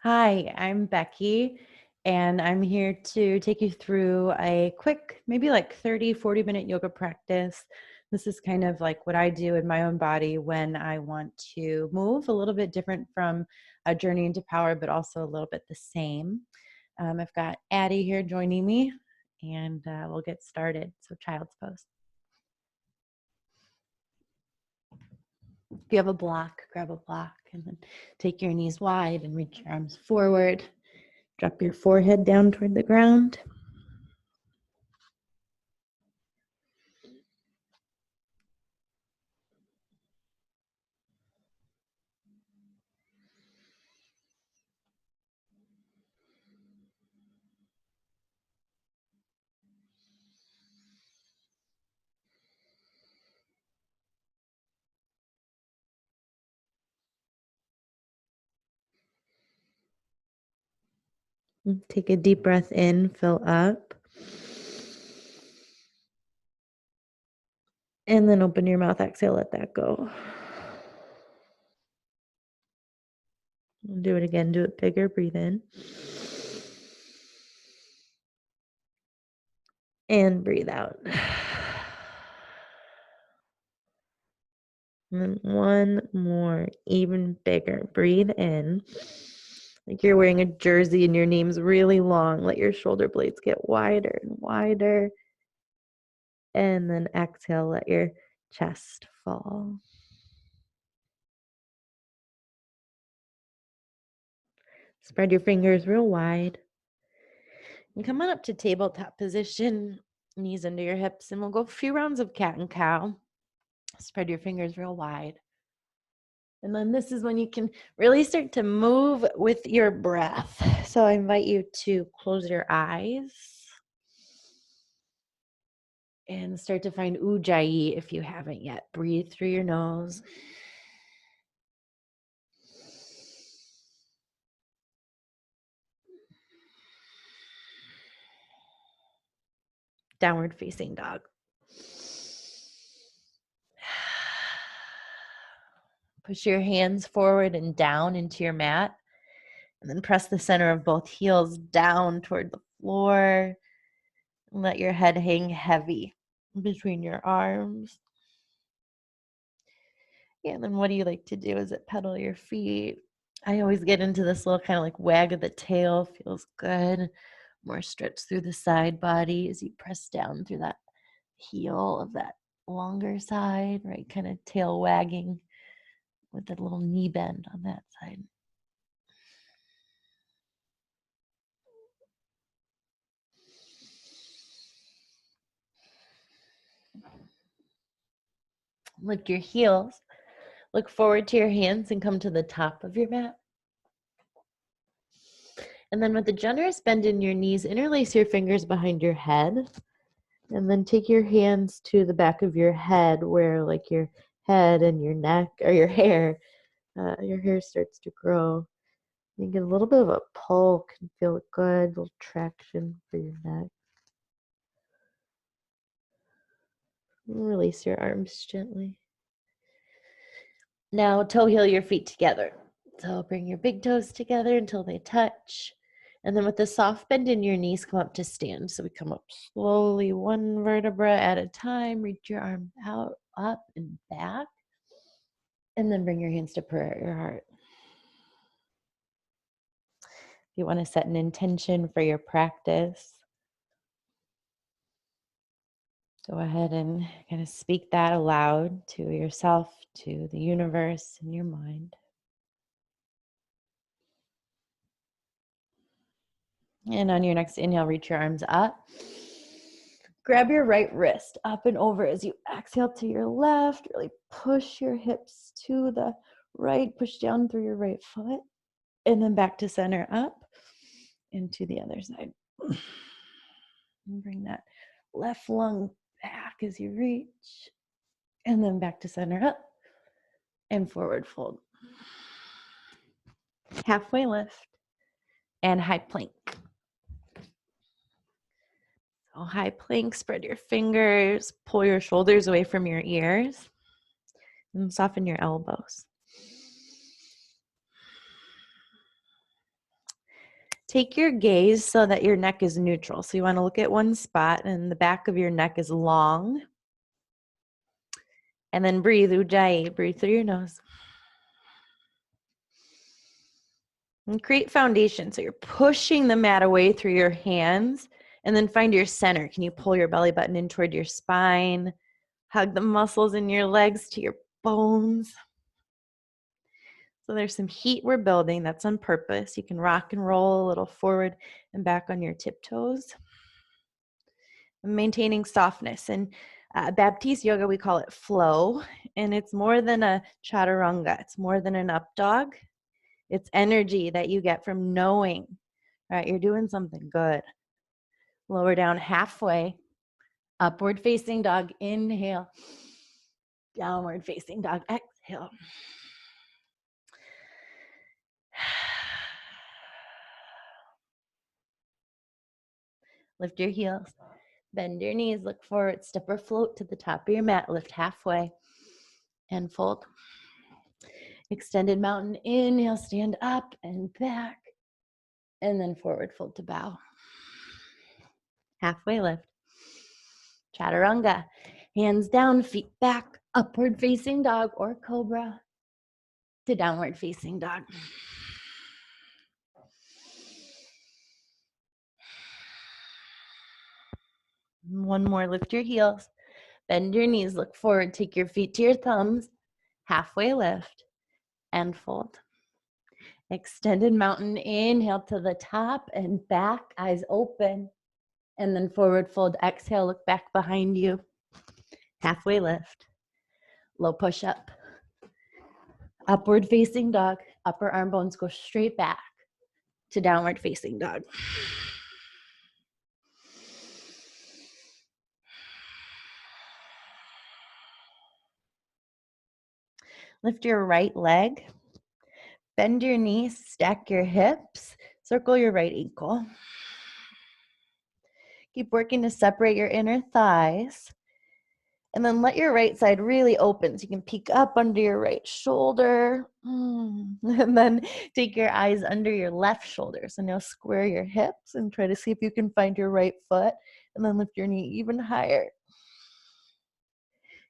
Hi, I'm Becky, and I'm here to take you through a quick, maybe like 30-40 minute yoga practice. This is kind of like what I do in my own body when I want to move a little bit different from a journey into power, but also a little bit the same. I've got Addie here joining me, and we'll get started. So, child's pose. If you have a block, grab a block and then take your knees wide and reach your arms forward. Drop your forehead down toward the ground. Take a deep breath in, fill up. And then open your mouth, exhale, let that go. Do it again, do it bigger, breathe in. And breathe out. And then one more, even bigger. Breathe in. Like you're wearing a jersey and your name's really long. Let your shoulder blades get wider and wider. And then exhale, let your chest fall. Spread your fingers real wide. And come on up to tabletop position, knees under your hips, and we'll go a few rounds of cat and cow. Spread your fingers real wide. And then this is when you can really start to move with your breath. So I invite you to close your eyes and start to find Ujjayi if you haven't yet. Breathe through your nose. Downward facing dog. Push your hands forward and down into your mat. And then press the center of both heels down toward the floor. Let your head hang heavy between your arms. Yeah, and then what do you like to do? Is it pedal your feet? I always get into this little kind of like wag of the tail. Feels good. More stretch through the side body as you press down through that heel of that longer side, right? Kind of tail wagging with a little knee bend on that side. Lift your heels. Look forward to your hands and come to the top of your mat. And then with a generous bend in your knees, interlace your fingers behind your head. And then take your hands to the back of your head where like your head and your neck or your hair starts to grow. You get a little bit of a pull, can feel good, a little traction for your neck. Release your arms gently. Now toe heel your feet together. So bring your big toes together until they touch. And then with a soft bend in your knees, come up to stand. So we come up slowly, one vertebra at a time. Reach your arm out, up, and back. And then bring your hands to prayer at your heart. If you want to set an intention for your practice, go ahead and kind of speak that aloud to yourself, to the universe, in your mind. And on your next inhale, reach your arms up. Grab your right wrist up and over as you exhale to your left. Really push your hips to the right. Push down through your right foot. And then back to center up and to the other side. And bring that left lung back as you reach. And then back to center up and forward fold. Halfway lift and high plank. So high plank, spread your fingers, pull your shoulders away from your ears, and soften your elbows. take your gaze so that your neck is neutral. So you want to look at one spot and the back of your neck is long. And then breathe, Ujjayi, breathe through your nose. And create foundation. So you're pushing the mat away through your hands and then find your center. Can you pull your belly button in toward your spine? Hug the muscles in your legs to your bones. So there's some heat we're building. That's on purpose. You can rock and roll a little forward and back on your tiptoes. Maintaining softness. And Baptiste yoga, we call it flow. And it's more than a chaturanga. It's more than an up dog. It's energy that you get from knowing, right? You're doing something good. Lower down halfway. Upward facing dog. Inhale. Downward facing dog. Exhale. Lift your heels. Bend your knees. Look forward. Step or float to the top of your mat. Lift halfway. And fold. Extended mountain. Inhale. Stand up and back. And then forward fold to bow. Halfway lift. Chaturanga. Hands down, feet back, upward facing dog or cobra to downward facing dog. One more, lift your heels, bend your knees, look forward, take your feet to your thumbs, halfway lift and fold. Extended mountain, inhale to the top and back, eyes open, and then forward fold, exhale, look back behind you, halfway lift, low push up. Upward facing dog, upper arm bones go straight back to downward facing dog. Lift your right leg, bend your knees, stack your hips, circle your right ankle. Keep working to separate your inner thighs. And then let your right side really open so you can peek up under your right shoulder. And then take your eyes under your left shoulder. So now square your hips and try to see if you can find your right foot. And then lift your knee even higher.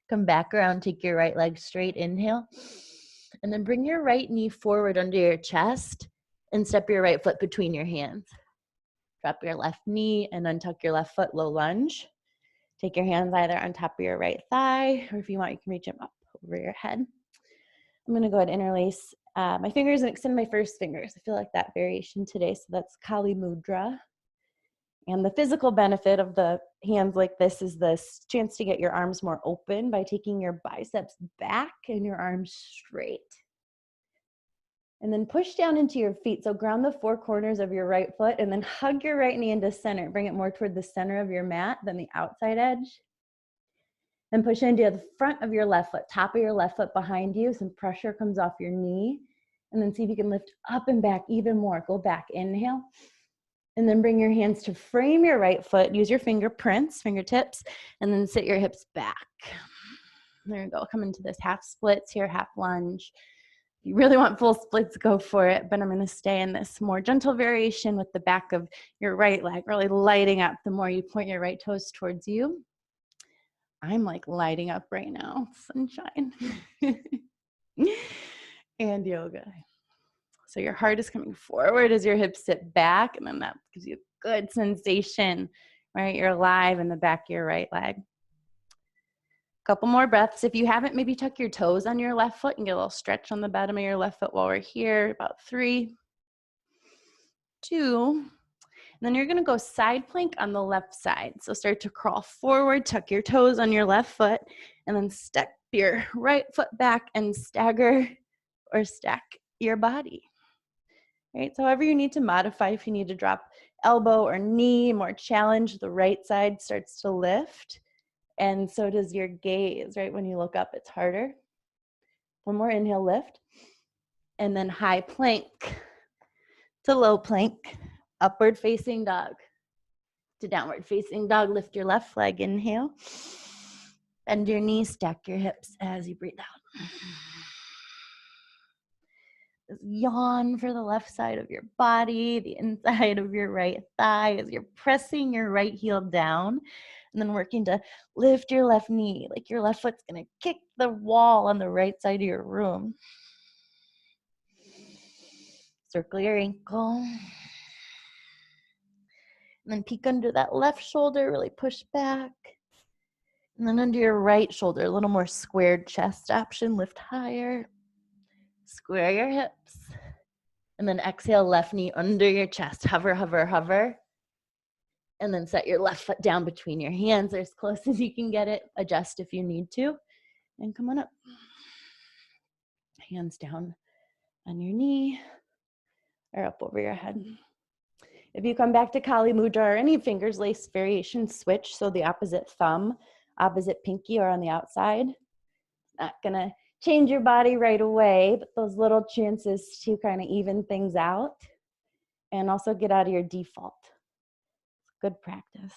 Come back around, take your right leg straight, inhale. And then bring your right knee forward under your chest and step your right foot between your hands. Drop your left knee and untuck your left foot, low lunge. Take your hands either on top of your right thigh, or if you want, you can reach them up over your head. I'm gonna go ahead and interlace my fingers and extend my first fingers. I feel like that variation today, so that's Kali Mudra. And the physical benefit of the hands like this is this chance to get your arms more open by taking your biceps back and your arms straight. And then push down into your feet. So ground the four corners of your right foot and then hug your right knee into center. Bring it more toward the center of your mat than the outside edge. And push into the front of your left foot, top of your left foot behind you. Some pressure comes off your knee. And then see if you can lift up and back even more. Go back, inhale. And then bring your hands to frame your right foot. Use your fingertips, and then sit your hips back. There you go. Come into this half splits here, half lunge. If you really want full splits, go for it. But I'm going to stay in this more gentle variation with the back of your right leg, really lighting up the more you point your right toes towards you. I'm like lighting up right now. Sunshine. And yoga. So your heart is coming forward as your hips sit back, and then that gives you a good sensation, right? You're alive in the back of your right leg. Couple more breaths. If you haven't, maybe tuck your toes on your left foot and get a little stretch on the bottom of your left foot while we're here. About 3, 2, and then you're gonna go side plank on the left side. So start to crawl forward, tuck your toes on your left foot, and then step your right foot back and stagger or stack your body. Right, so however you need to modify, if you need to drop elbow or knee, more challenge, the right side starts to lift. And so does your gaze, right? When you look up, it's harder. One more inhale, lift. And then high plank to low plank, upward facing dog to downward facing dog. Lift your left leg, inhale. Bend your knees, stack your hips as you breathe out. Yawn for the left side of your body, the inside of your right thigh as you're pressing your right heel down and then working to lift your left knee like your left foot's going to kick the wall on the right side of your room. Circle your ankle. And then peek under that left shoulder, really push back. And then under your right shoulder, a little more squared chest option, lift higher. Square your hips. And then exhale, left knee under your chest. Hover, hover, hover. And then set your left foot down between your hands. They're as close as you can get it. Adjust if you need to. And come on up. Hands down on your knee or up over your head. If you come back to Kali Mudra or any fingers lace variation, switch. So the opposite thumb, opposite pinky or on the outside. Not gonna change your body right away, but those little chances to kind of even things out and also get out of your default. Good practice.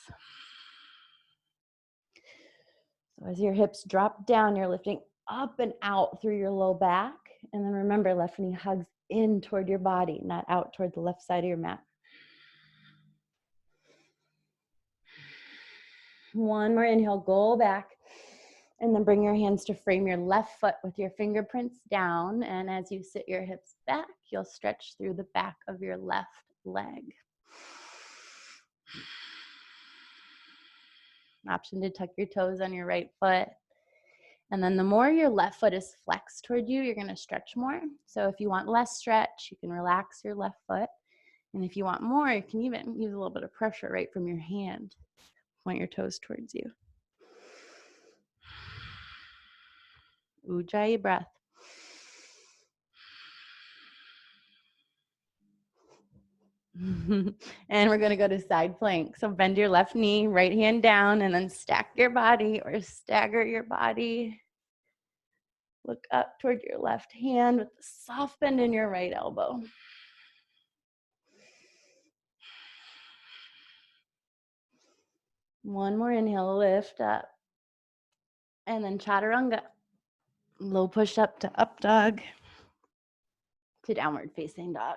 So as your hips drop down, you're lifting up and out through your low back. And then remember, left knee hugs in toward your body, not out toward the left side of your mat. One more inhale, go back. And then bring your hands to frame your left foot with your fingerprints down. And as you sit your hips back, you'll stretch through the back of your left leg. Option to tuck your toes on your right foot. And then the more your left foot is flexed toward you, you're going to stretch more. So if you want less stretch, you can relax your left foot. And if you want more, you can even use a little bit of pressure right from your hand. Point your toes towards you. Ujjayi breath. And we're going to go to side plank. So bend your left knee, right hand down, and then stack your body or stagger your body. Look up toward your left hand with a soft bend in your right elbow. One more inhale, lift up. And then chaturanga. Low push up to up dog to downward facing dog.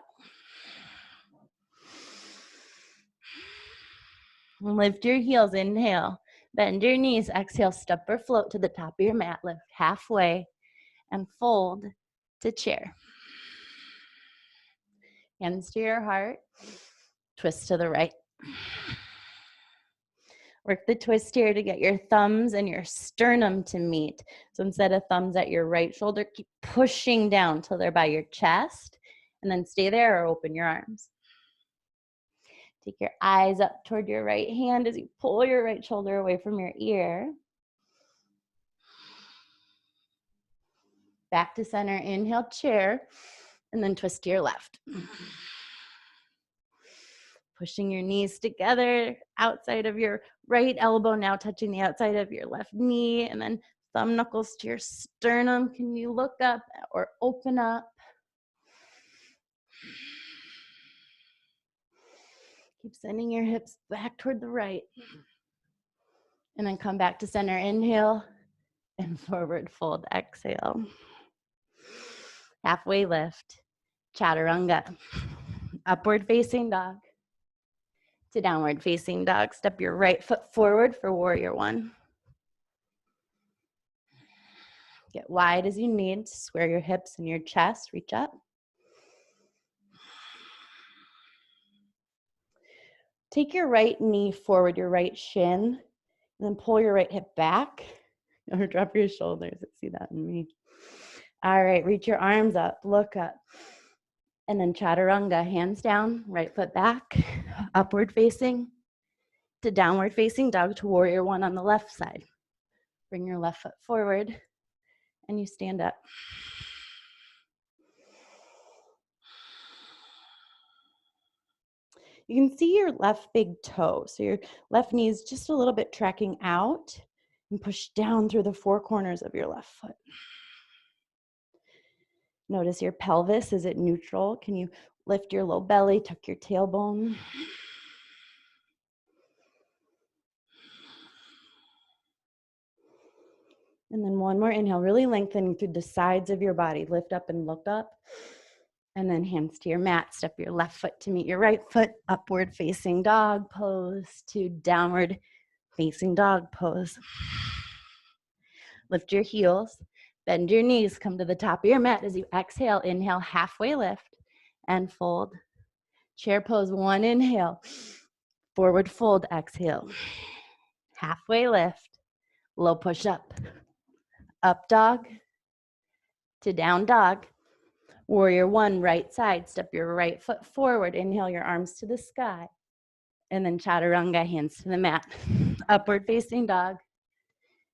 Lift your heels, inhale. Bend your knees, exhale, step or float to the top of your mat. Lift halfway and fold to chair. Hands to your heart. Twist to the right. Work the twist here to get your thumbs and your sternum to meet. So instead of thumbs at your right shoulder, keep pushing down till they're by your chest. And then stay there or open your arms. Take your eyes up toward your right hand as you pull your right shoulder away from your ear. Back to center, inhale, chair, and then twist to your left. Pushing your knees together, outside of your right elbow, now touching the outside of your left knee, and then thumb knuckles to your sternum. Can you look up or open up? Keep sending your hips back toward the right. And then come back to center, inhale, and forward fold, exhale. Halfway lift, chaturanga. Upward facing dog to downward facing dog. Step your right foot forward for warrior one. Get wide as you need to square your hips and your chest. Reach up. Take your right knee forward, your right shin, and then pull your right hip back. Or drop your shoulders. I see that in me. All right, reach your arms up, look up. And then chaturanga, hands down, right foot back, upward facing to downward facing dog to warrior one on the left side. Bring your left foot forward and you stand up. You can see your left big toe. So your left knee is just a little bit tracking out and push down through the four corners of your left foot. Notice your pelvis. Is it neutral? Can you lift your low belly, tuck your tailbone? And then one more inhale, really lengthening through the sides of your body. Lift up and look up. And then hands to your mat. Step your left foot to meet your right foot. Upward facing dog pose to downward facing dog pose. Lift your heels. Bend your knees. Come to the top of your mat as you exhale. Inhale, halfway lift and fold. Chair pose, one inhale. Forward fold, exhale. Halfway lift. Low push up. Up dog to down dog. Warrior one, right side. Step your right foot forward. Inhale your arms to the sky. And then chaturanga, hands to the mat. Upward facing dog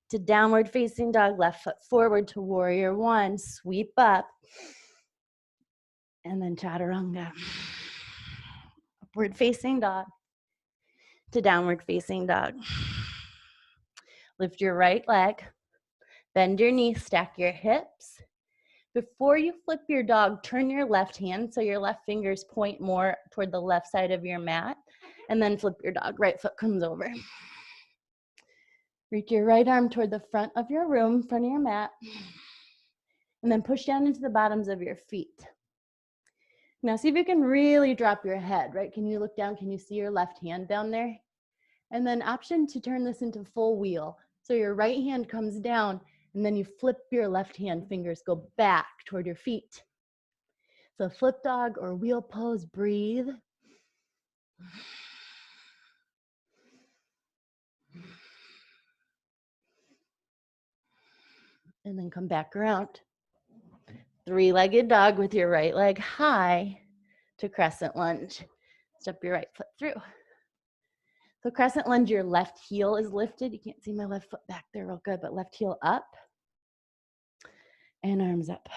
to downward facing dog. Left foot forward to warrior one. Sweep up. And then chaturanga. Upward facing dog to downward facing dog. Lift your right leg. Bend your knees. Stack your hips. Before you flip your dog, turn your left hand so your left fingers point more toward the left side of your mat, and then flip your dog. Right foot comes over. Reach your right arm toward the front of your room, front of your mat, and then push down into the bottoms of your feet. Now see if you can really drop your head, right? Can you look down? Can you see your left hand down there? And then option to turn this into full wheel. So your right hand comes down, and then you flip your left hand, fingers go back toward your feet. So flip dog or wheel pose, breathe. And then come back around. Three-legged dog with your right leg high to crescent lunge. Step your right foot through. So crescent lunge, your left heel is lifted. You can't see my left foot back there real good, but left heel up and arms up.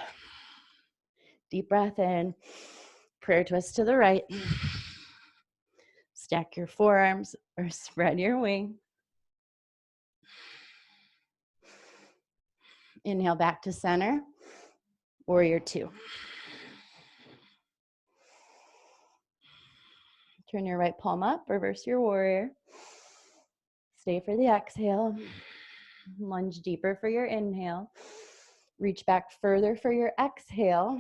Deep breath in. Prayer twist to the right. Stack your forearms or spread your wing. Inhale back to center. Warrior two. Turn your right palm up, reverse your warrior. Stay for the exhale. Lunge deeper for your inhale. Reach back further for your exhale.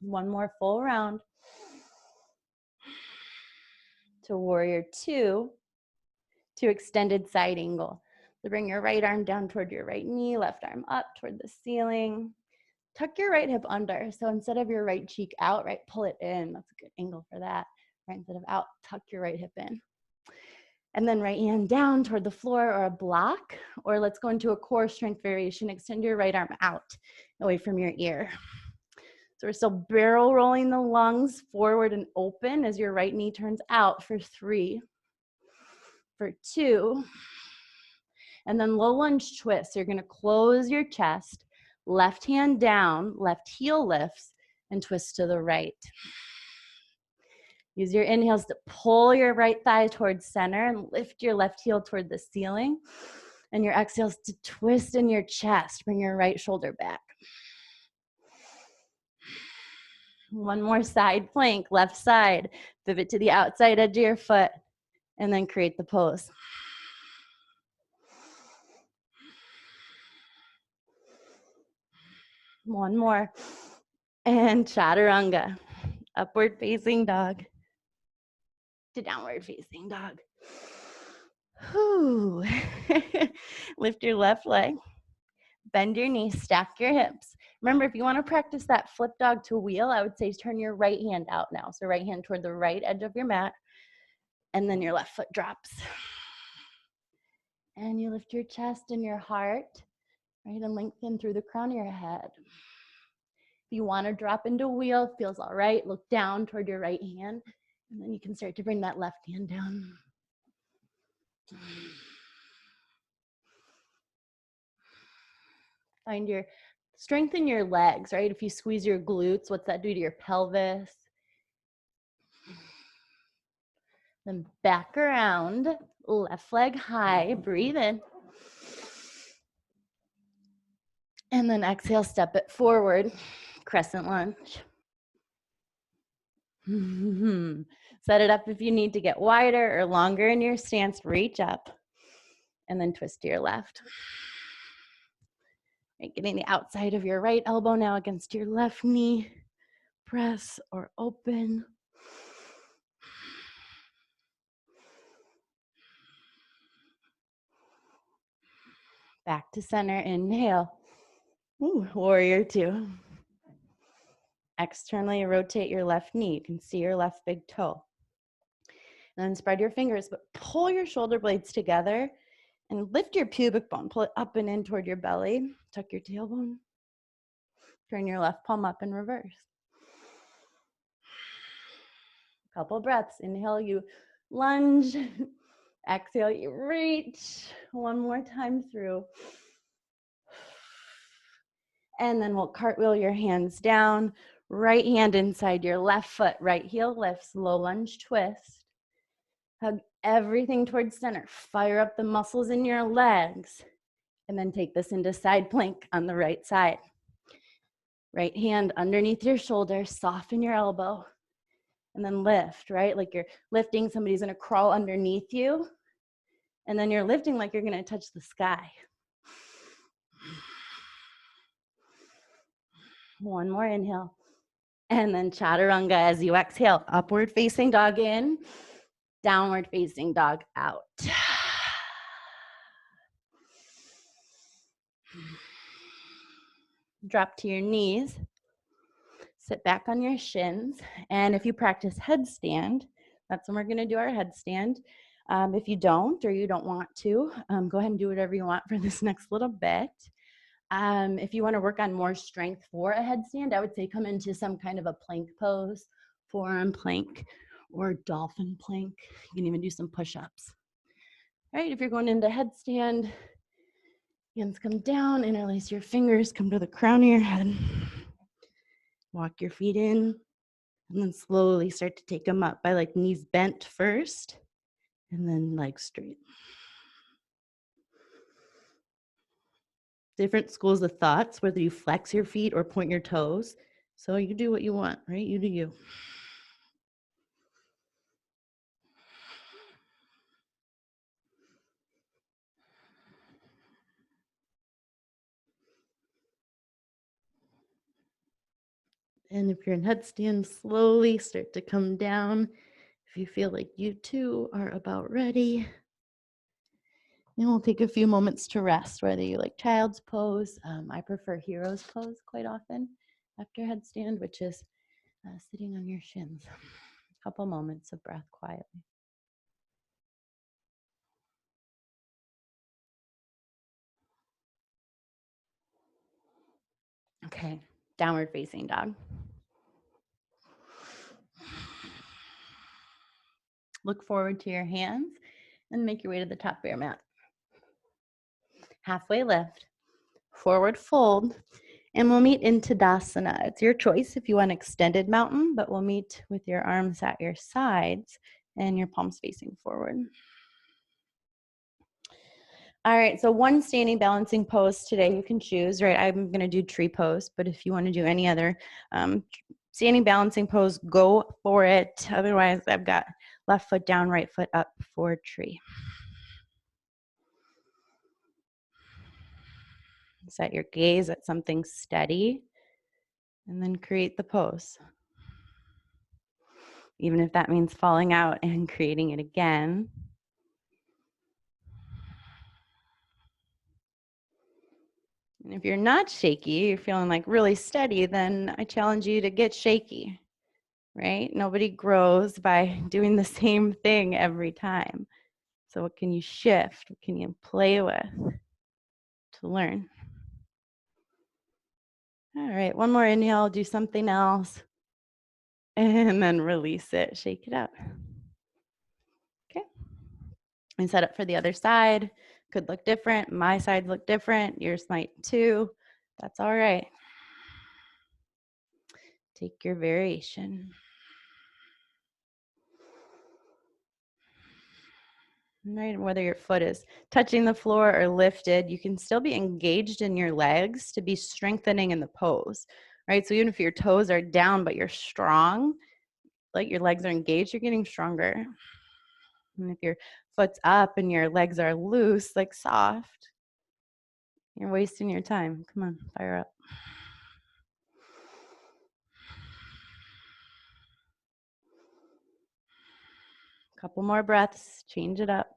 One more full round. To warrior two, to extended side angle. So bring your right arm down toward your right knee, left arm up toward the ceiling. Tuck your right hip under. So instead of your right cheek out, right, pull it in. That's a good angle for that. Right, instead of out, tuck your right hip in. And then right hand down toward the floor or a block, or let's go into a core strength variation. Extend your right arm out, away from your ear. So we're still barrel rolling the lungs forward and open as your right knee turns out for 3, for 2, and then low lunge twist. So you're gonna close your chest, left hand down, left heel lifts, and twist to the right. Use your inhales to pull your right thigh towards center and lift your left heel toward the ceiling. And your exhales to twist in your chest. Bring your right shoulder back. One more side plank, left side. Pivot to the outside edge of your foot and then create the pose. One more. And chaturanga. Upward facing dog to downward facing dog. Whew. Lift your left leg. Bend your knees, stack your hips. Remember, if you want to practice that flip dog to wheel, I would say turn your right hand out now. So right hand toward the right edge of your mat, and then your left foot drops. And you lift your chest and your heart, right, and lengthen through the crown of your head. If you want to drop into wheel, feels all right, look down toward your right hand, and then you can start to bring that left hand down. Find your strength in your legs, right? If you squeeze your glutes, what's that do to your pelvis? Then back around, left leg high, breathe in. And then exhale, step it forward, crescent lunge. Set it up if you need to get wider or longer in your stance, reach up, and then twist to your left. Right, getting the outside of your right elbow now against your left knee. press or open. Back to center, inhale. Ooh, warrior two. Externally rotate your left knee. You can see your left big toe. And then spread your fingers, but pull your shoulder blades together and lift your pubic bone. Pull it up and in toward your belly. Tuck your tailbone. Turn your left palm up in reverse. Couple breaths. Inhale, you lunge. Exhale, you reach. One more time through. And then we'll cartwheel your hands down. Right hand inside your left foot. Right heel lifts. Low lunge twist. Hug everything towards center. Fire up the muscles in your legs. And then take this into side plank on the right side. Right hand underneath your shoulder. Soften your elbow. And then lift, right? Like you're lifting, somebody's gonna crawl underneath you. And then you're lifting like you're gonna touch the sky. One more inhale. And then chaturanga as you exhale. Upward facing dog in, downward facing dog out. Drop to your knees. Sit back on your shins. And if you practice headstand, that's when we're gonna do our headstand. If you don't, or you don't want to, go ahead and do whatever you want for this next little bit. If you want to work on more strength for a headstand, I would say come into some kind of a plank pose, forearm plank, or dolphin plank. You can even do some push-ups. All right, if you're going into headstand, hands come down, interlace your fingers, come to the crown of your head. Walk your feet in, and then slowly start to take them up by like knees bent first, and then legs straight. Different schools of thoughts, whether you flex your feet or point your toes. So you do what you want, right? You do you. And if you're in headstand, slowly start to come down. If you feel like you too are about ready. And we'll take a few moments to rest, whether you like child's pose. I prefer hero's pose quite often after headstand, which is sitting on your shins. A couple moments of breath quietly. Okay, downward facing dog. Look forward to your hands and make your way to the top of your mat. Halfway lift, forward fold, and we'll meet in Tadasana. It's your choice if you want extended mountain, but we'll meet with your arms at your sides and your palms facing forward. All right, so one standing balancing pose today you can choose, right? I'm gonna do tree pose, but if you wanna do any other standing balancing pose, go for it. Otherwise, I've got left foot down, right foot up for tree. Set your gaze at something steady and then create the pose. Even if that means falling out and creating it again. And if you're not shaky, you're feeling like really steady, then I challenge you to get shaky, right? Nobody grows by doing the same thing every time. So what can you shift? What can you play with to learn? All right, one more inhale, do something else. And then release it, shake it out. Okay. And set up for the other side. Could look different. My side look different. Yours might too. That's all right. Take your variation. Right, whether your foot is touching the floor or lifted, you can still be engaged in your legs to be strengthening in the pose, right? So even if your toes are down, but you're strong, like your legs are engaged, you're getting stronger. And if your foot's up and your legs are loose, like soft, you're wasting your time. Come on, fire up. Couple more breaths, change it up.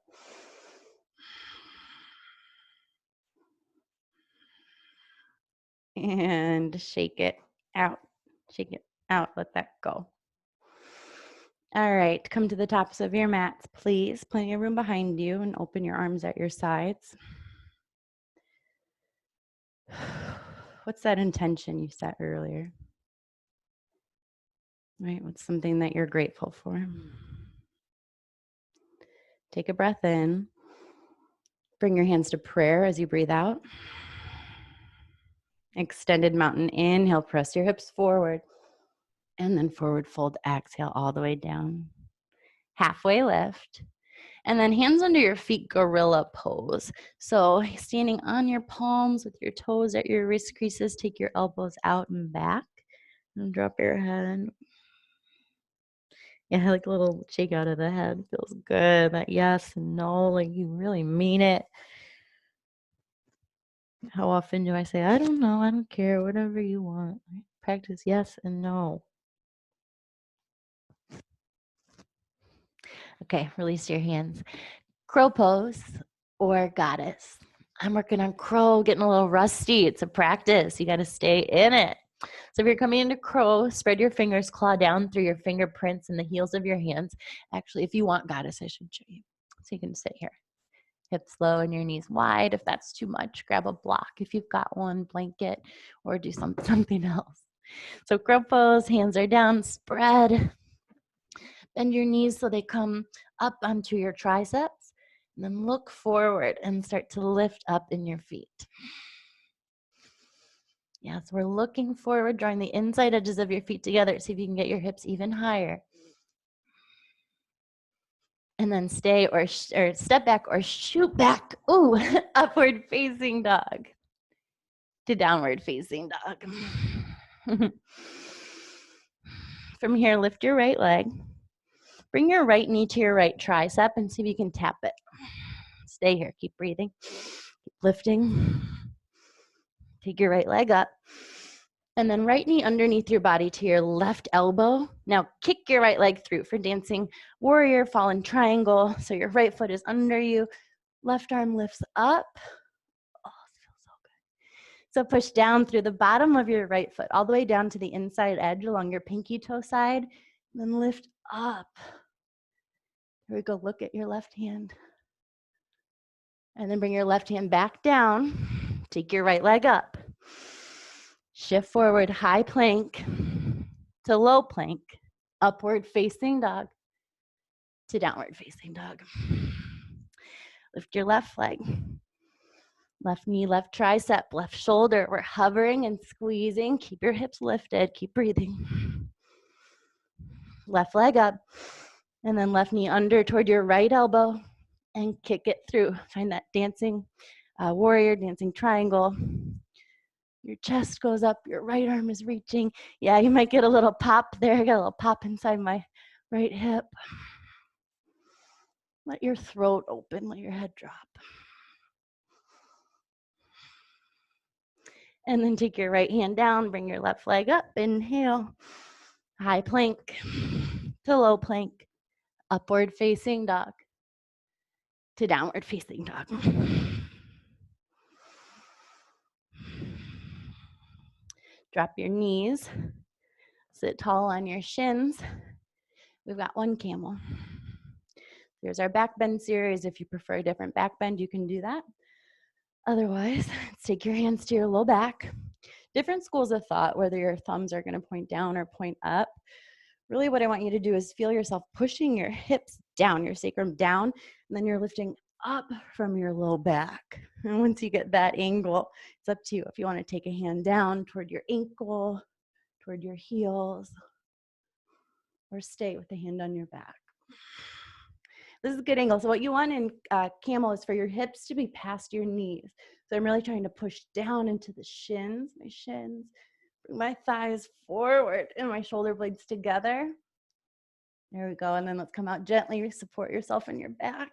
And shake it out. Shake it out. Let that go. All right, come to the tops of your mats, please. Plenty of room behind you, and open your arms at your sides. What's that intention you set earlier? Right, what's something that you're grateful for? Take a breath in. Bring your hands to prayer as you breathe out. Extended mountain inhale, press your hips forward. And then forward fold, exhale all the way down. Halfway lift. And then hands under your feet, gorilla pose. So standing on your palms with your toes at your wrist creases, take your elbows out and back. And drop your head. Yeah, like a little shake out of the head. Feels good. That yes and no, like you really mean it. How often do I say, I don't know, I don't care, whatever you want? Practice yes and no. Okay, release your hands. Crow pose or goddess. I'm working on crow, getting a little rusty. It's a practice. You got to stay in it. So if you're coming into crow, spread your fingers, claw down through your fingerprints and the heels of your hands. Actually, if you want goddess, I should show you. So you can sit here. Hips low and your knees wide. If that's too much, grab a block if you've got one, blanket, or do something else. So crow pose, hands are down, spread. Bend your knees so they come up onto your triceps. And then look forward and start to lift up in your feet. Yes, we're looking forward, drawing the inside edges of your feet together. See if you can get your hips even higher. And then stay or step back or shoot back. Ooh, upward facing dog to downward facing dog. From here, lift your right leg. Bring your right knee to your right tricep and see if you can tap it. Stay here. Keep breathing. Keep lifting. Take your right leg up. And then right knee underneath your body to your left elbow. Now kick your right leg through for dancing warrior, fallen triangle. So your right foot is under you. Left arm lifts up. Oh, this feels so good. So push down through the bottom of your right foot, all the way down to the inside edge along your pinky toe side. And then lift up. Here we go. Look at your left hand. And then bring your left hand back down. Take your right leg up. Shift forward, high plank to low plank, upward facing dog to downward facing dog. Lift your left leg, left knee, left tricep, left shoulder. We're hovering and squeezing. Keep your hips lifted. Keep breathing. Left leg up, and then left knee under toward your right elbow and kick it through. Find that dancing warrior, dancing triangle. Your chest goes up, your right arm is reaching. Yeah, you might get a little pop there. I got a little pop inside my right hip. Let your throat open, let your head drop. And then take your right hand down, bring your left leg up, inhale. High plank to low plank, upward facing dog to downward facing dog. Drop your knees, sit tall on your shins. We've got one camel. There's our back bend series. If you prefer a different back bend, you can do that. Otherwise, take your hands to your low back. Different schools of thought, whether your thumbs are going to point down or point up. Really what I want you to do is feel yourself pushing your hips down, your sacrum down, and then you're lifting up from your low back. And once you get that angle, it's up to you. If you want to take a hand down toward your ankle, toward your heels, or stay with the hand on your back. This is a good angle. So what you want in camel is for your hips to be past your knees. So I'm really trying to push down into the shins, my shins, bring my thighs forward and my shoulder blades together. There we go. And then let's come out gently, support yourself in your back.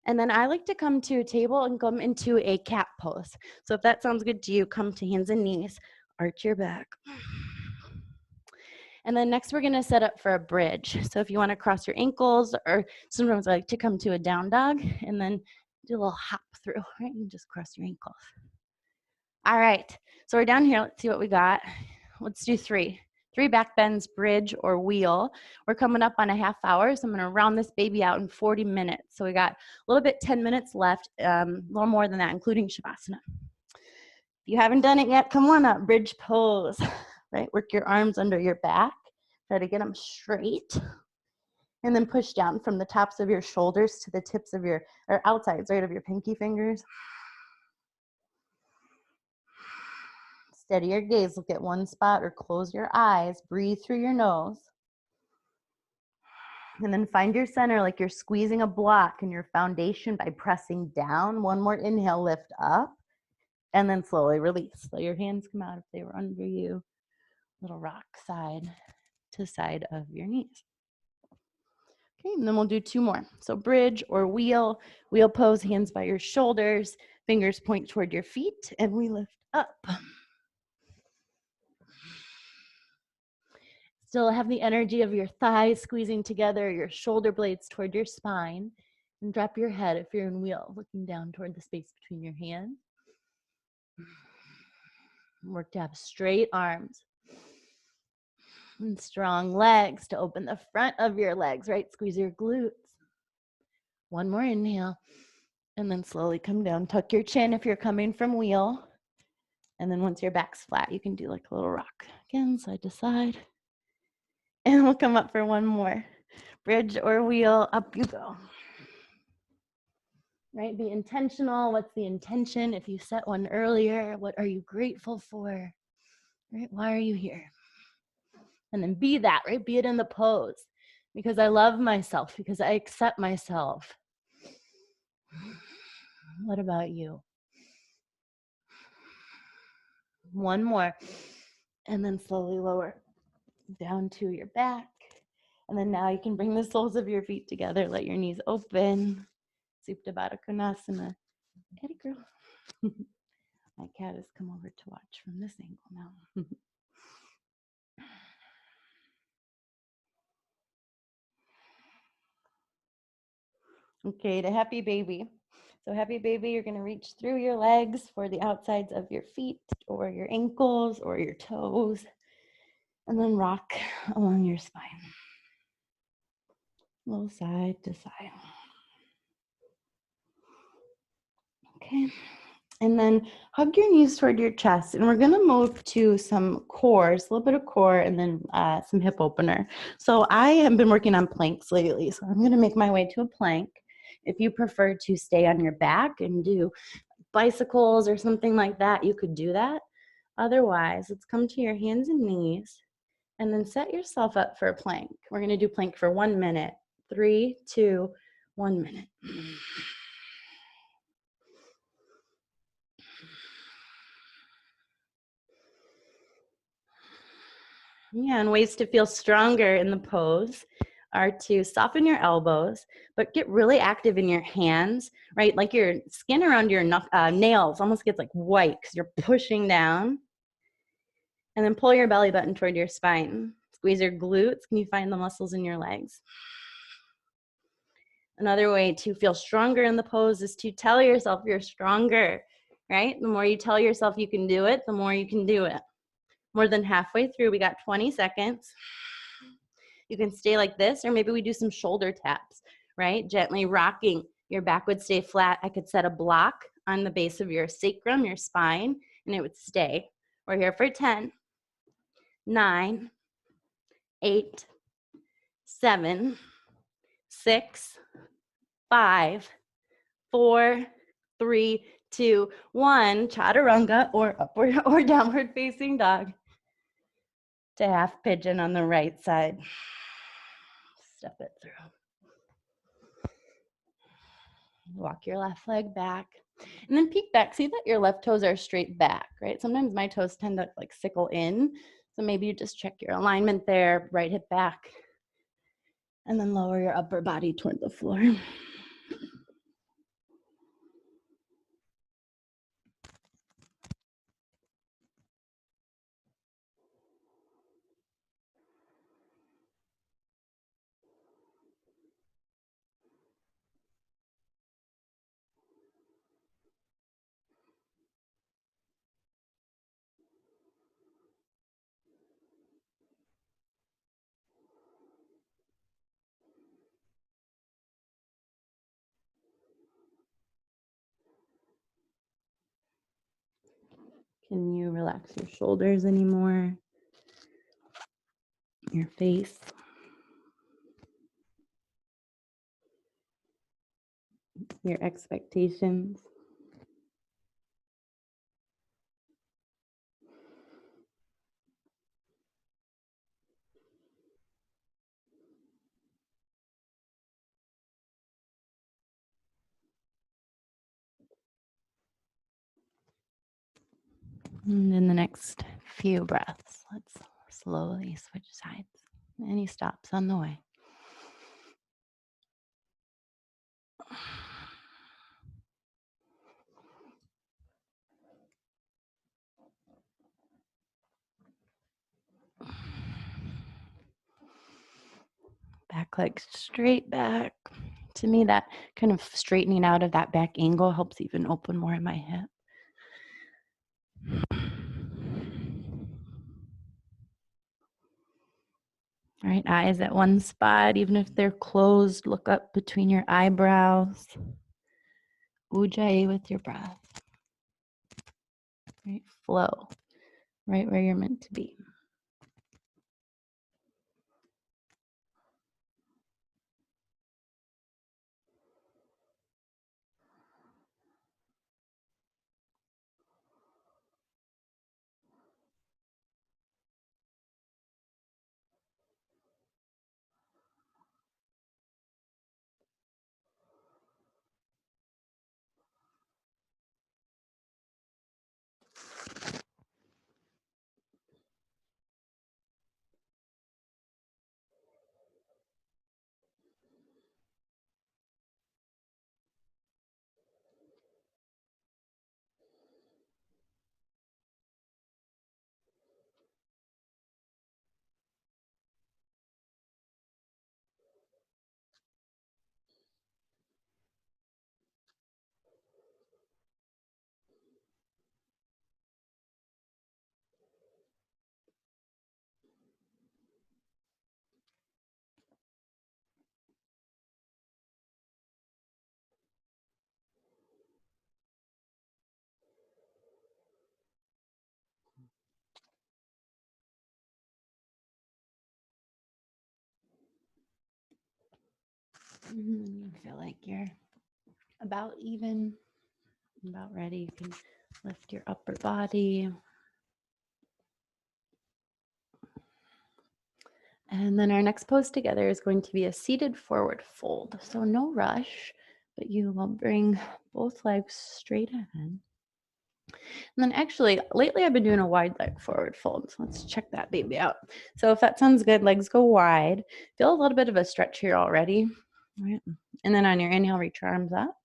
And then I like to come to a table and come into a cat pose. So if that sounds good to you, come to hands and knees, arch your back. And then next we're gonna set up for a bridge. So if you wanna cross your ankles, or sometimes I like to come to a down dog and then do a little hop through, right? And just cross your ankles. All right, so we're down here. Let's see what we got. Let's do three. 3 back bends, bridge or wheel. We're coming up on a half hour, so I'm gonna round this baby out in 40 minutes. So we got a little bit, 10 minutes left, a little more than that, including Shavasana. If you haven't done it yet, come on up, bridge pose, right? Work your arms under your back. Try to get them straight. And then push down from the tops of your shoulders to the tips of your, or outsides, right, of your pinky fingers. Steady your gaze, look at one spot or close your eyes, breathe through your nose. And then find your center like you're squeezing a block in your foundation by pressing down. One more inhale, lift up, and then slowly release. Let your hands come out if they were under you. Little rock side to side of your knees. Okay, and then we'll do 2 more. So bridge or wheel pose, hands by your shoulders, fingers point toward your feet, and we lift up. Still have the energy of your thighs squeezing together, your shoulder blades toward your spine, and drop your head if you're in wheel, looking down toward the space between your hands. Work to have straight arms and strong legs to open the front of your legs, right? Squeeze your glutes. One more inhale, and then slowly come down. Tuck your chin if you're coming from wheel. And then once your back's flat, you can do like a little rock. Again, side to side. And we'll come up for one more. Bridge or wheel, up you go. Right, be intentional. What's the intention? If you set one earlier, what are you grateful for? Right, why are you here? And then be that, right? Be it in the pose. Because I love myself, because I accept myself. What about you? One more. And then slowly lower down to your back. And then now you can bring the soles of your feet together. Let your knees open. Supta Baddha Konasana. Eddie girl. My cat has come over to watch from this angle now. Okay, to happy baby. So happy baby, you're gonna reach through your legs for the outsides of your feet or your ankles or your toes, and then rock along your spine. Little side to side. Okay, and then hug your knees toward your chest, and we're gonna move to some cores, a little bit of core, and then some hip opener. So I have been working on planks lately, so I'm gonna make my way to a plank. If you prefer to stay on your back and do bicycles or something like that, you could do that. Otherwise, let's come to your hands and knees and then set yourself up for a plank. We're gonna do plank for 1 minute. 3, 2, 1 minute. Yeah, and ways to feel stronger in the pose are to soften your elbows, but get really active in your hands, right? Like your skin around your nails almost gets like white because you're pushing down. And then pull your belly button toward your spine. Squeeze your glutes. Can you find the muscles in your legs? Another way to feel stronger in the pose is to tell yourself you're stronger, right? The more you tell yourself you can do it, the more you can do it. More than halfway through, we got 20 seconds. You can stay like this, or maybe we do some shoulder taps, right? Gently rocking. Your back would stay flat. I could set a block on the base of your sacrum, your spine, and it would stay. We're here for 10, 9, 8, 7, 6, 5, 4, 3, 2, 1. Chaturanga or upward or downward facing dog to half pigeon on the right side. Step it through. Walk your left leg back and then peek back. See that your left toes are straight back, right? Sometimes my toes tend to like sickle in. So maybe you just check your alignment there, right hip back, and then lower your upper body toward the floor. Can you relax your shoulders anymore? Your face? Your expectations? And in the next few breaths, let's slowly switch sides. Any stops on the way? Back leg straight back. To me, that kind of straightening out of that back angle helps even open more in my hip. All right, eyes at one spot, even if they're closed, look up between your eyebrows. Ujjayi with your breath. Right, flow, right where you're meant to be. You feel like you're about even, about ready. You can lift your upper body. And then our next pose together is going to be a seated forward fold. So no rush, but you will bring both legs straight ahead. And then actually, lately I've been doing a wide leg forward fold. So let's check that baby out. So if that sounds good, legs go wide. Feel a little bit of a stretch here already. Right. And then on your inhale, reach your arms up.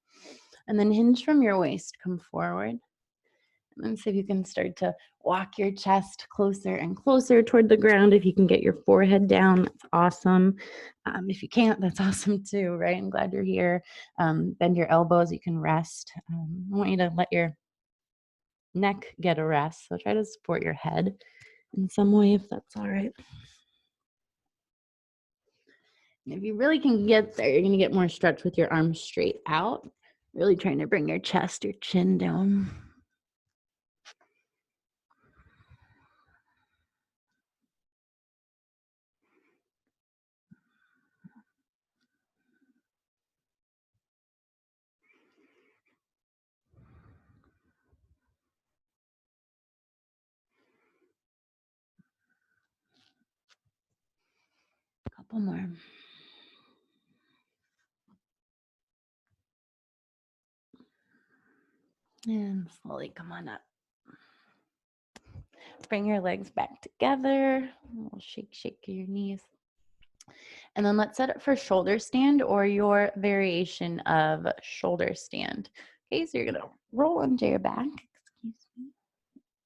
And then hinge from your waist, come forward. And then see if you can start to walk your chest closer and closer toward the ground. If you can get your forehead down, that's awesome. If you can't, that's awesome too, right? I'm glad you're here. Bend your elbows, you can rest. I want you to let your neck get a rest. So try to support your head in some way if that's all right. And if you really can get there, you're going to get more stretch with your arms straight out. Really trying to bring your chest, your chin down. Couple more. And slowly come on up. Bring your legs back together. We'll shake your knees. And then let's set it for shoulder stand or your variation of shoulder stand. Okay, so you're gonna roll onto your back. Excuse me.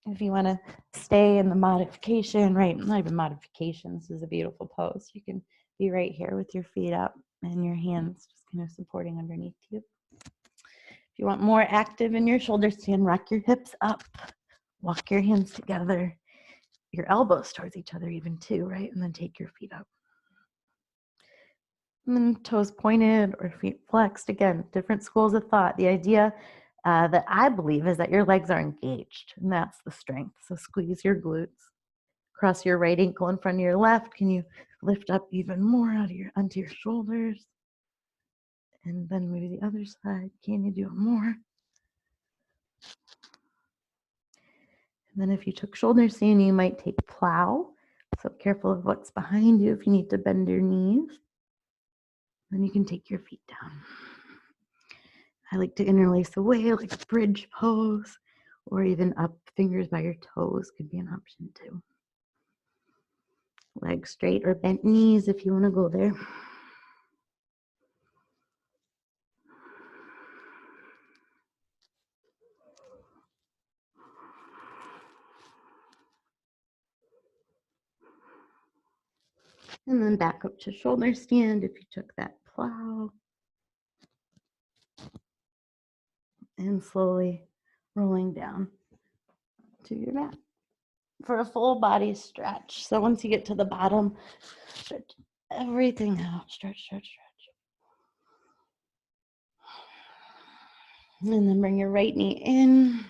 If you want to stay in the modification, right? Not even modification. This is a beautiful pose. You can be right here with your feet up and your hands just kind of supporting underneath you. If you want more active in your shoulder stand, rock your hips up, walk your hands together, your elbows towards each other even too, right? And then take your feet up. And then toes pointed or feet flexed. Again, different schools of thought. The idea that I believe is that your legs are engaged, and that's the strength. So squeeze your glutes. Cross your right ankle in front of your left. Can you lift up even more onto your shoulders? And then maybe the other side. Can you do it more? And then if you took shoulder stand, you might take plow. So careful of what's behind you if you need to bend your knees. Then you can take your feet down. I like to interlace away like a bridge pose, or even up, fingers by your toes could be an option too. Legs straight or bent knees if you want to go there. And then back up to shoulder stand if you took that plow. And slowly rolling down to your mat for a full body stretch. So once you get to the bottom, stretch everything out. Stretch, stretch, stretch. And then bring your right knee in.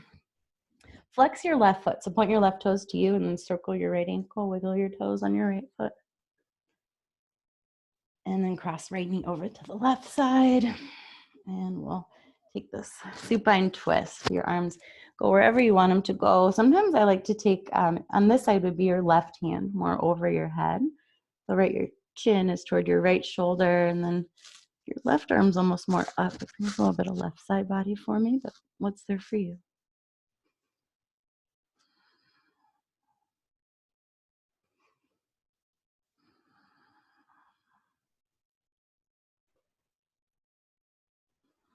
Flex your left foot. So point your left toes to you and then circle your right ankle. Wiggle your toes on your right foot. And then cross right knee over to the left side. And we'll take this supine twist. Your arms go wherever you want them to go. Sometimes I like to take, on this side would be your left hand more over your head. So right, your chin is toward your right shoulder, and then your left arm's almost more up. There's a little bit of left side body for me, but what's there for you?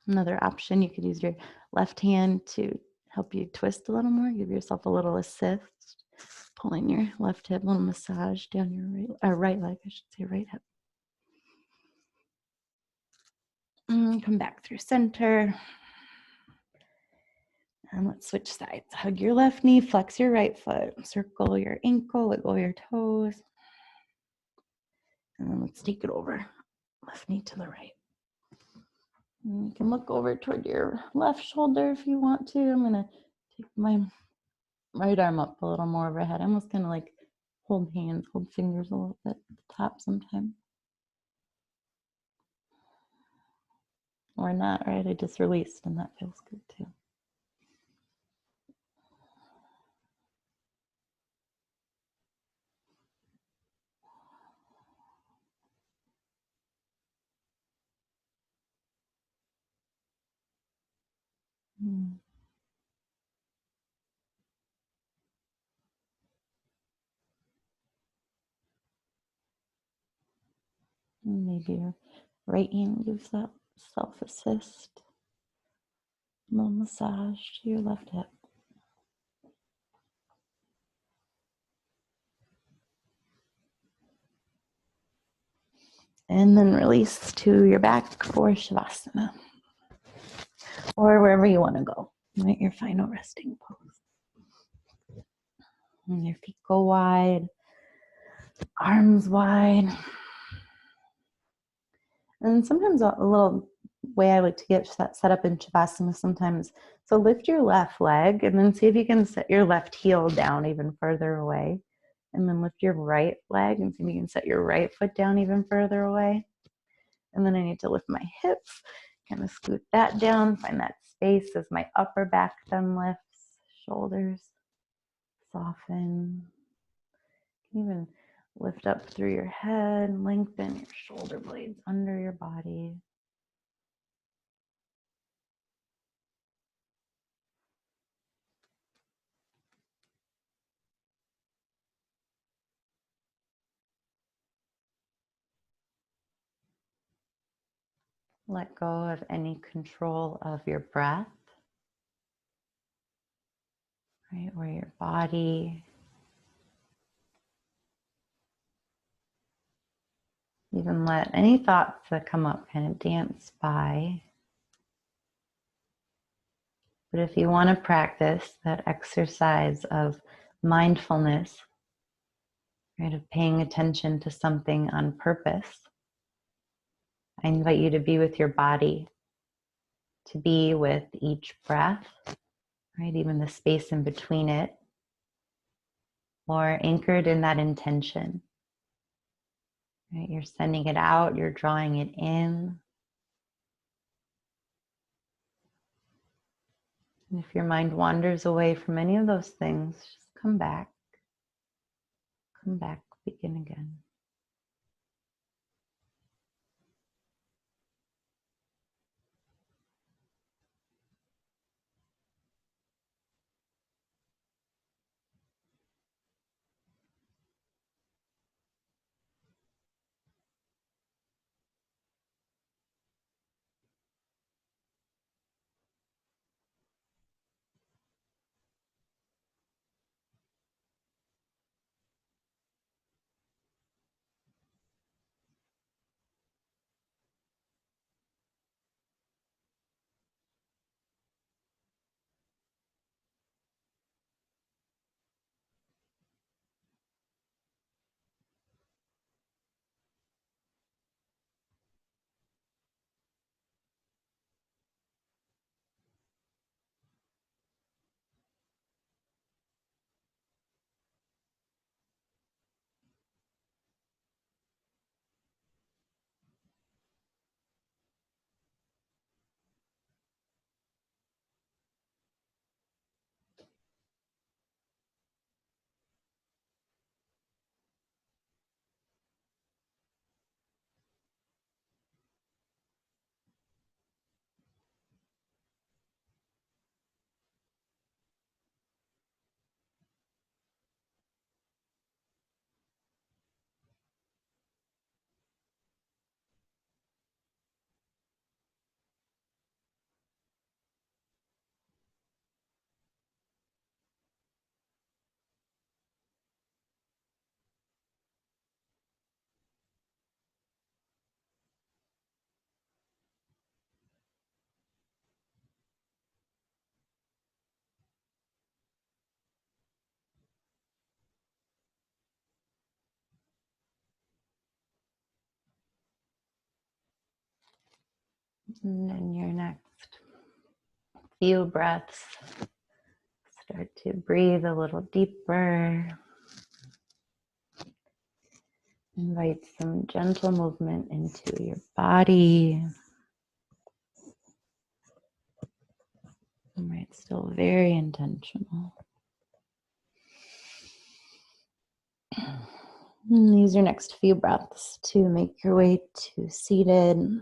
Another option, you could use your left hand to help you twist a little more. Give yourself a little assist. Pulling your left hip, a little massage down your right leg, I should say right hip. Come back through center. And let's switch sides. Hug your left knee, flex your right foot, circle your ankle, wiggle your toes. And then let's take it over. Left knee to the right. And you can look over toward your left shoulder if you want to. I'm going to take my right arm up a little more overhead. I almost kind of like hold hands, hold fingers a little bit at the top sometimes. Or not, right? I just released and that feels good too. Maybe your right hand gives that self-assist. A little massage to your left hip. And then release to your back for Shavasana. Or wherever you want to go. Right, your final resting pose. And your feet go wide, arms wide. And sometimes a little way I like to get set up in Shavasana sometimes. So lift your left leg and then see if you can set your left heel down even further away. And then lift your right leg and see if you can set your right foot down even further away. And then I need to lift my hips, kind of scoot that down, find that space as my upper back then lifts, shoulders soften. Even lift up through your head, lengthen your shoulder blades under your body. Let go of any control of your breath, right? Or your body. Even let any thoughts that come up kind of dance by. But if you want to practice that exercise of mindfulness, right, of paying attention to something on purpose, I invite you to be with your body to be with each breath, right? Even the space in between it, or anchored in that intention, right? You're sending it out, you're drawing it in. And if your mind wanders away from any of those things, just come back, begin again. And then your next few breaths, start to breathe a little deeper. Invite some gentle movement into your body. Right, still very intentional. And use your next few breaths to make your way to seated.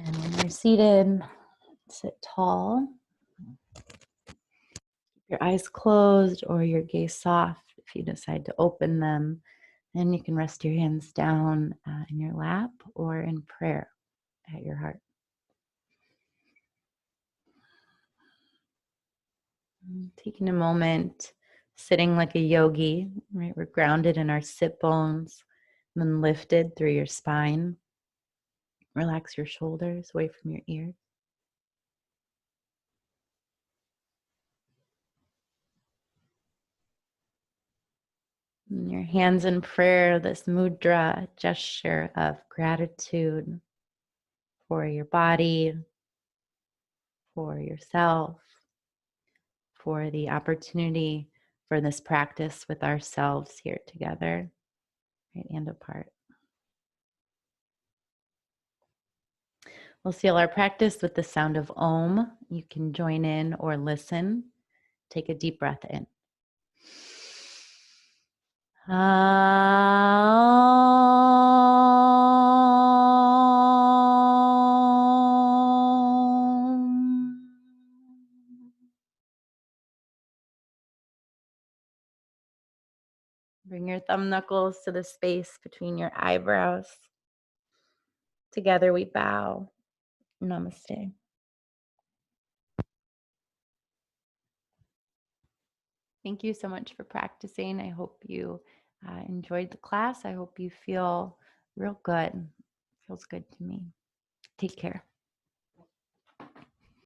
And when you're seated, sit tall. Keep your eyes closed or your gaze soft if you decide to open them. And you can rest your hands down in your lap or in prayer at your heart. Taking a moment, sitting like a yogi, right? We're grounded in our sit bones, and then lifted through your spine. Relax your shoulders away from your ears. And your hands in prayer, this mudra gesture of gratitude for your body, for yourself, for the opportunity for this practice with ourselves here together, right, and apart. We'll seal our practice with the sound of Om. You can join in or listen. Take a deep breath in. Bring your thumb knuckles to the space between your eyebrows. Together we bow. Namaste. Thank you so much for practicing. I hope you enjoyed the class. I hope you feel real good. Feels good to me. Take care.